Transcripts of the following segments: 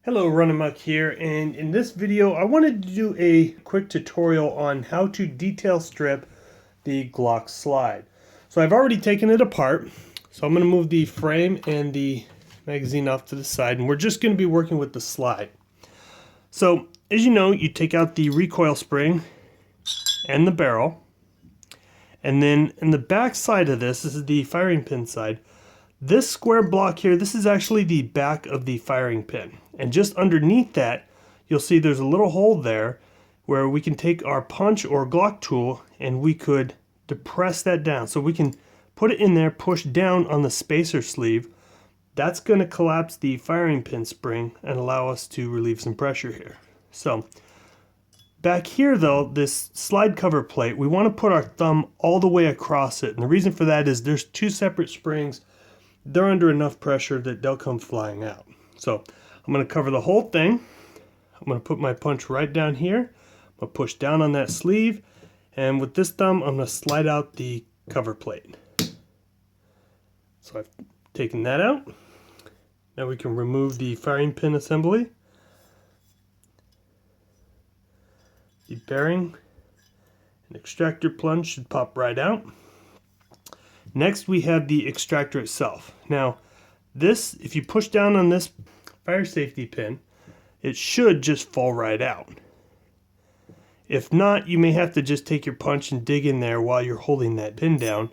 Hello, Run Amok here, and in this video I wanted to do a quick tutorial on how to detail strip the Glock slide. So I've already taken it apart, so I'm going to move the frame and the magazine off to the side, and we're just going to be working with the slide. So as you know, you take out the recoil spring and the barrel, and then in the back side of this is the firing pin side. This square block here, this is actually the back of the firing pin. And just underneath that, you'll see there's a little hole there where we can take our punch or Glock tool and we could depress that down. So we can put it in there, push down on the spacer sleeve. That's going to collapse the firing pin spring and allow us to relieve some pressure here. So back here though, this slide cover plate, we want to put our thumb all the way across it. And the reason for that is there's two separate springs. They're under enough pressure that they'll come flying out. So I'm going to cover the whole thing. I'm going to put my punch right down here. I'm going to push down on that sleeve. And with this thumb, I'm going to slide out the cover plate. So I've taken that out. Now we can remove the firing pin assembly. The bearing and extractor plunge should pop right out. Next we have the extractor itself. Now this, if you push down on this fire safety pin, it should just fall right out. If not, you may have to just take your punch and dig in there while you're holding that pin down,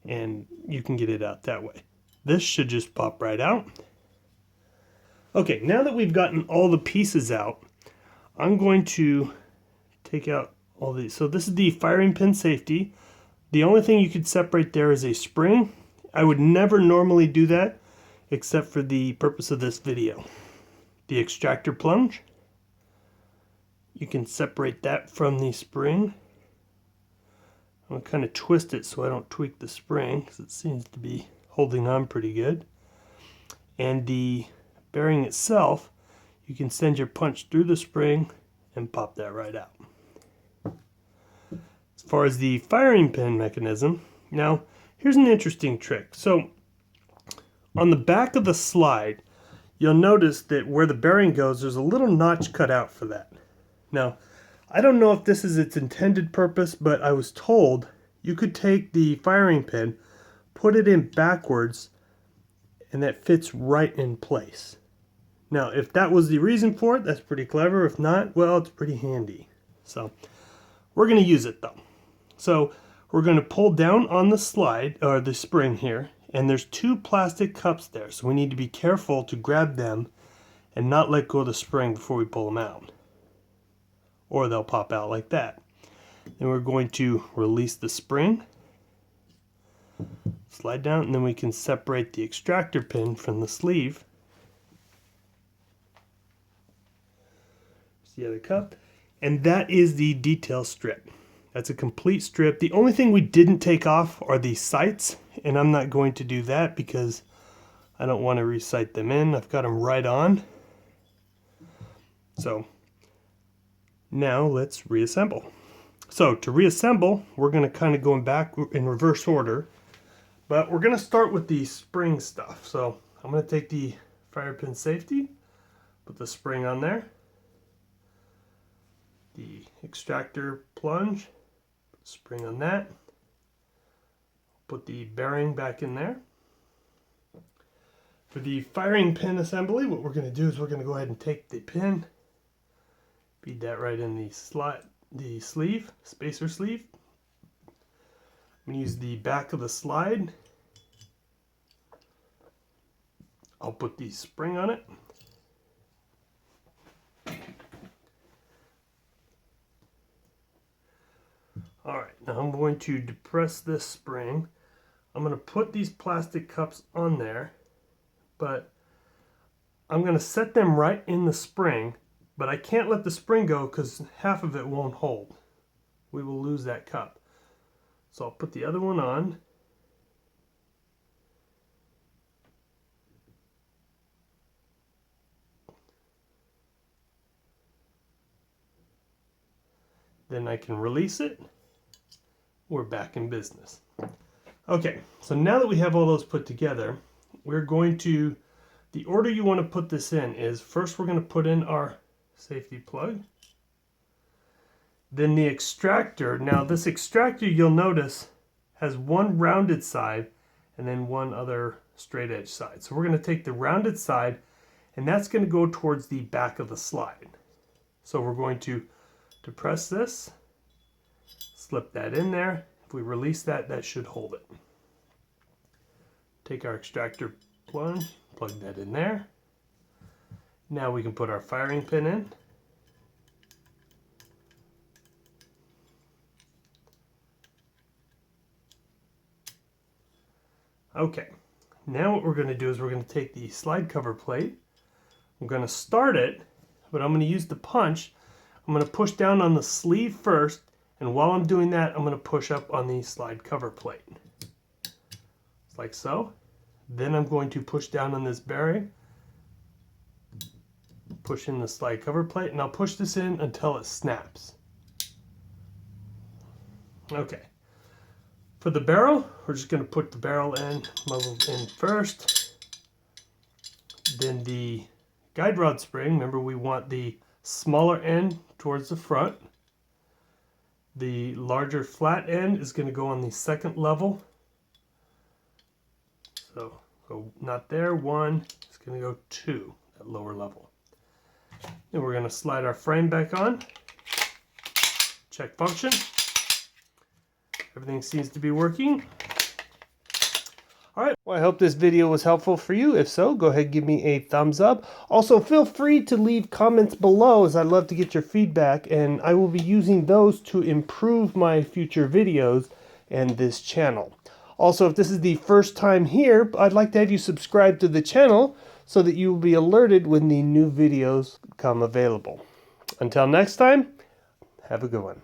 and you can get it out that way. This should just pop right out. Okay, now that we've gotten all the pieces out, I'm going to take out all these. So this is the firing pin safety. The only thing you could separate there is a spring. I would never normally do that except for the purpose of this video. The extractor plunge, you can separate that from the spring. I'm going to kind of twist it so I don't tweak the spring because it seems to be holding on pretty good. And the bearing itself, you can send your punch through the spring and pop that right out. As far as the firing pin mechanism, now here's an interesting trick. So on the back of the slide, you'll notice that where the bearing goes, there's a little notch cut out for that. Now, I don't know if this is its intended purpose, but I was told you could take the firing pin, put it in backwards, and that fits right in place. Now, if that was the reason for it, that's pretty clever. If not, well, it's pretty handy. So we're going to use it though. So we're going to pull down on the slide, or the spring here, and there's two plastic cups there. So we need to be careful to grab them and not let go of the spring before we pull them out, or they'll pop out like that. Then we're going to release the spring, slide down, and then we can separate the extractor pin from the sleeve. Here's the other cup, and that is the detail strip. That's a complete strip. The only thing we didn't take off are the sights, and I'm not going to do that because I don't want to re-sight them in. I've got them right on. So now let's reassemble. So to reassemble, we're going to kind of go back in reverse order, but we're going to start with the spring stuff. So I'm going to take the fire pin safety, put the spring on there, the extractor plunge, spring on that, put the bearing back in there. For the firing pin assembly, what we're going to do is we're going to go ahead and take the pin, feed that right in the slot, the sleeve, spacer sleeve. I'm going to use the back of the slide. I'll put the spring on it. Alright, now I'm going to depress this spring. I'm going to put these plastic cups on there, but I'm going to set them right in the spring, but I can't let the spring go because half of it won't hold. We will lose that cup. So I'll put the other one on. Then I can release it. We're back in business. Okay, so now that we have all those put together, we're going to the order you want to put this in is first we're going to put in our safety plug. Then the extractor. Now this extractor, you'll notice, has one rounded side and then one other straight edge side. So we're going to take the rounded side and that's going to go towards the back of the slide. So we're going to press this, slip that in there. If we release that, that should hold it. Take our extractor plug that in there. Now we can put our firing pin in. Okay, now what we're going to do is we're going to take the slide cover plate. I'm going to start it, but I'm going to use the punch. I'm going to push down on the sleeve first, and while I'm doing that, I'm going to push up on the slide cover plate. Just like so. Then I'm going to push down on this bearing, push in the slide cover plate, and I'll push this in until it snaps. Okay. For the barrel, we're just going to put the barrel in, muzzle in first. Then the guide rod spring, remember we want the smaller end towards the front. The larger flat end is going to go on the second level. So go not there, one, it's going to go two, that lower level. Then we're going to slide our frame back on. Check function. Everything seems to be working. Alright, well, I hope this video was helpful for you. If so, go ahead and give me a thumbs up. Also, feel free to leave comments below, as I'd love to get your feedback, and I will be using those to improve my future videos and this channel. Also, if this is the first time here, I'd like to have you subscribe to the channel so that you will be alerted when the new videos come available. Until next time, have a good one.